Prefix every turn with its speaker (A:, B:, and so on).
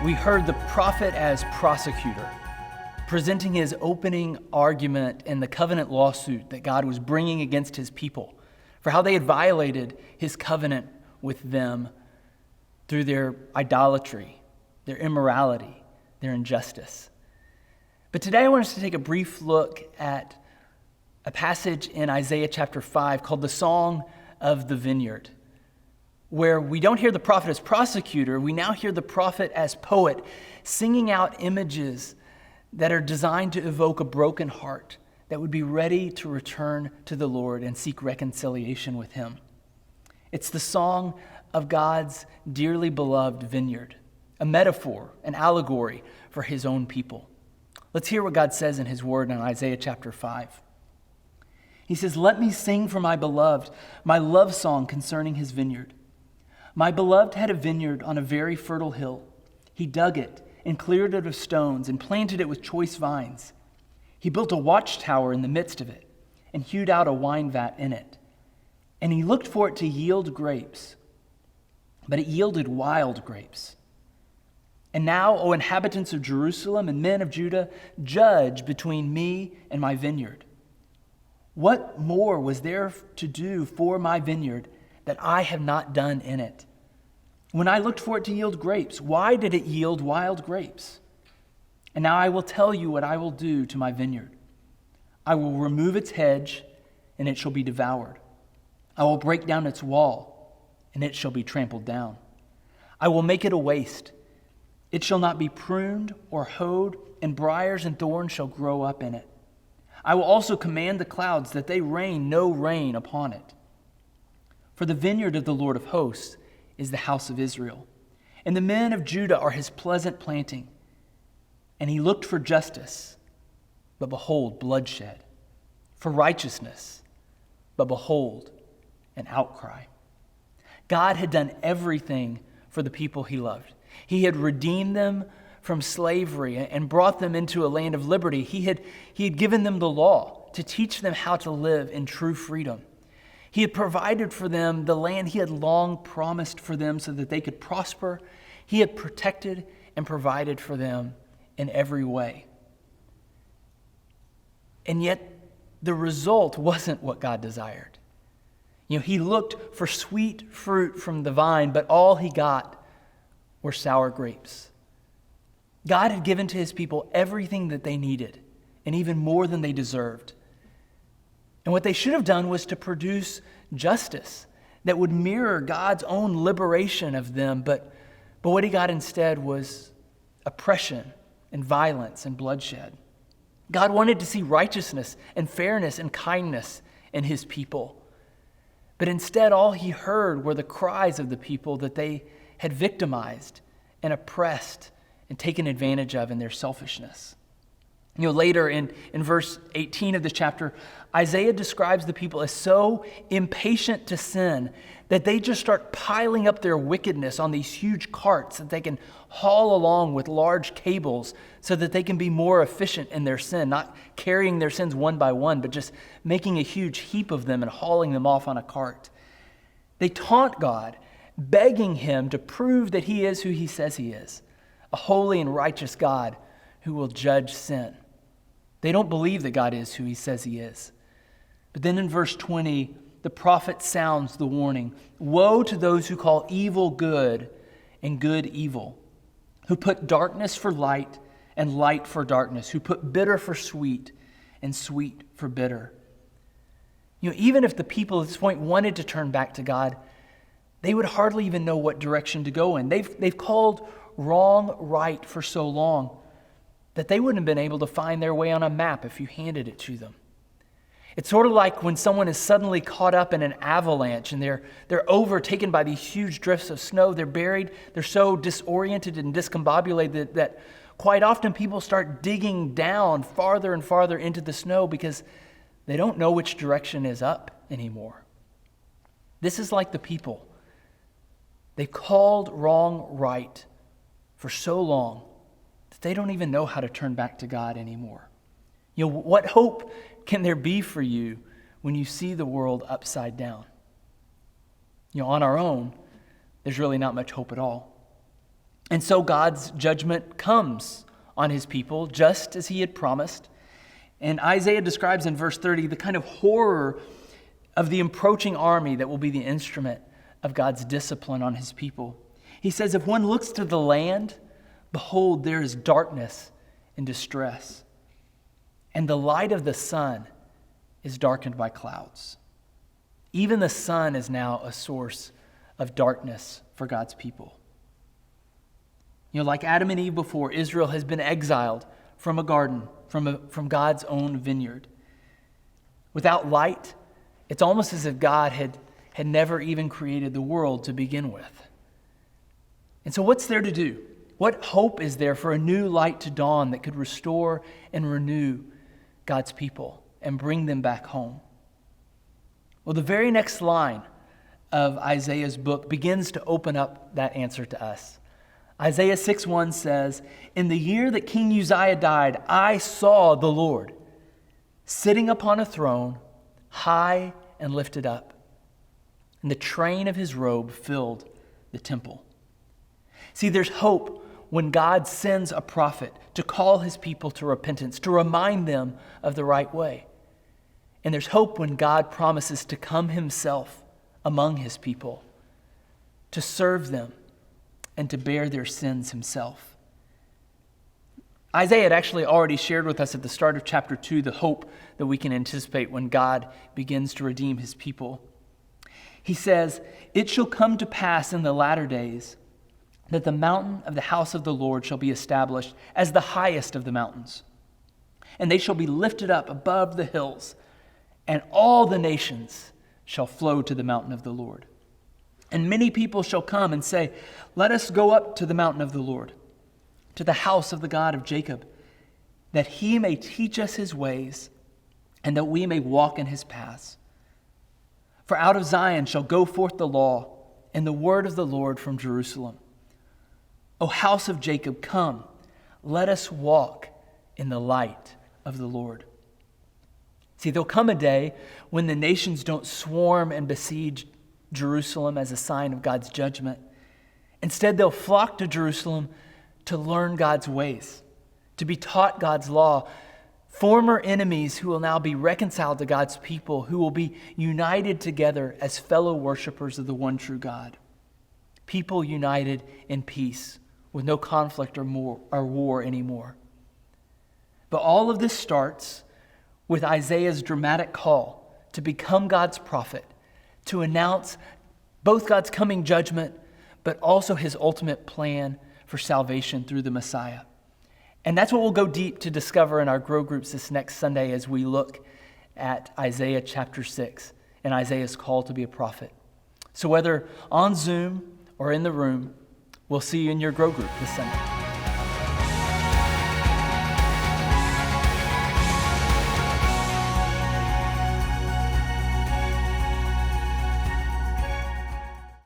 A: We heard the prophet as prosecutor, presenting his opening argument in the covenant lawsuit that God was bringing against his people for how they had violated his covenant with them through their idolatry, their immorality, their injustice. But today I want us to take a brief look at a passage in Isaiah chapter 5 called the Song of the Vineyard, where we don't hear the prophet as prosecutor, we now hear the prophet as poet, singing out images that are designed to evoke a broken heart that would be ready to return to the Lord and seek reconciliation with him. It's the song of God's dearly beloved vineyard, a metaphor, an allegory for his own people. Let's hear what God says in his word in Isaiah chapter 5. He says, "Let me sing for my beloved, my love song concerning his vineyard. My beloved had a vineyard on a very fertile hill. He dug it and cleared it of stones and planted it with choice vines. He built a watchtower in the midst of it and hewed out a wine vat in it. And he looked for it to yield grapes, but it yielded wild grapes. And now, O inhabitants of Jerusalem and men of Judah, judge between me and my vineyard. What more was there to do for my vineyard that I have not done in it? When I looked for it to yield grapes, why did it yield wild grapes? And now I will tell you what I will do to my vineyard. I will remove its hedge, and it shall be devoured. I will break down its wall, and it shall be trampled down. I will make it a waste. It shall not be pruned or hoed, and briars and thorns shall grow up in it. I will also command the clouds that they rain no rain upon it. For the vineyard of the Lord of hosts is the house of Israel, and the men of Judah are his pleasant planting. And he looked for justice, but behold, bloodshed, for righteousness, but behold, an outcry." God had done everything for the people he loved. He had redeemed them from slavery and brought them into a land of liberty. He had given them the law to teach them how to live in true freedom. He had provided for them the land he had long promised for them so that they could prosper. He had protected and provided for them in every way. And yet, the result wasn't what God desired. He looked for sweet fruit from the vine, but all he got were sour grapes. God had given to his people everything that they needed, and even more than they deserved. And what they should have done was to produce justice that would mirror God's own liberation of them. But what he got instead was oppression and violence and bloodshed. God wanted to see righteousness and fairness and kindness in his people. But instead, all he heard were the cries of the people that they had victimized and oppressed and taken advantage of in their selfishness. Later in verse 18 of this chapter, Isaiah describes the people as so impatient to sin that they just start piling up their wickedness on these huge carts that they can haul along with large cables so that they can be more efficient in their sin, not carrying their sins one by one, but just making a huge heap of them and hauling them off on a cart. They taunt God, begging him to prove that he is who he says he is, a holy and righteous God who will judge sin. They don't believe that God is who he says he is. But then in verse 20, the prophet sounds the warning. Woe to those who call evil good and good evil, who put darkness for light and light for darkness, who put bitter for sweet and sweet for bitter. Even if the people at this point wanted to turn back to God, they would hardly even know what direction to go in. They've called wrong right for so long that they wouldn't have been able to find their way on a map if you handed it to them. It's sort of like when someone is suddenly caught up in an avalanche and they're overtaken by these huge drifts of snow. They're buried. They're so disoriented and discombobulated that quite often people start digging down farther and farther into the snow because they don't know which direction is up anymore. This is like the people. They've called wrong right for so long that they don't even know how to turn back to God anymore. What hope can there be for you when you see the world upside down? On our own, there's really not much hope at all. And so God's judgment comes on his people just as he had promised. And Isaiah describes in verse 30 the kind of horror of the approaching army that will be the instrument of God's discipline on his people. He says, if one looks to the land, behold, there is darkness and distress, and the light of the sun is darkened by clouds. Even the sun is now a source of darkness for God's people. Like Adam and Eve before, Israel has been exiled from a garden, from God's own vineyard. Without light, it's almost as if God had never even created the world to begin with. And so what's there to do? What hope is there for a new light to dawn that could restore and renew God's people and bring them back home? Well, the very next line of Isaiah's book begins to open up that answer to us. Isaiah 6:1 says, in the year that King Uzziah died, I saw the Lord sitting upon a throne, high and lifted up, and the train of his robe filled the temple. See, there's hope when God sends a prophet to call his people to repentance, to remind them of the right way. And there's hope when God promises to come himself among his people, to serve them, and to bear their sins himself. Isaiah had actually already shared with us at the start of chapter 2 the hope that we can anticipate when God begins to redeem his people. He says, it shall come to pass in the latter days that the mountain of the house of the Lord shall be established as the highest of the mountains, and they shall be lifted up above the hills, and all the nations shall flow to the mountain of the Lord. And many people shall come and say, let us go up to the mountain of the Lord, to the house of the God of Jacob, that he may teach us his ways, and that we may walk in his paths. For out of Zion shall go forth the law, and the word of the Lord from Jerusalem. O house of Jacob, come, let us walk in the light of the Lord. See, there'll come a day when the nations don't swarm and besiege Jerusalem as a sign of God's judgment. Instead, they'll flock to Jerusalem to learn God's ways, to be taught God's law. Former enemies who will now be reconciled to God's people, who will be united together as fellow worshipers of the one true God. People united in peace, with no conflict or war anymore. But all of this starts with Isaiah's dramatic call to become God's prophet, to announce both God's coming judgment, but also his ultimate plan for salvation through the Messiah. And that's what we'll go deep to discover in our Grow Groups this next Sunday as we look at Isaiah chapter 6 and Isaiah's call to be a prophet. So whether on Zoom or in the room, we'll see you in your Grow Group this Sunday.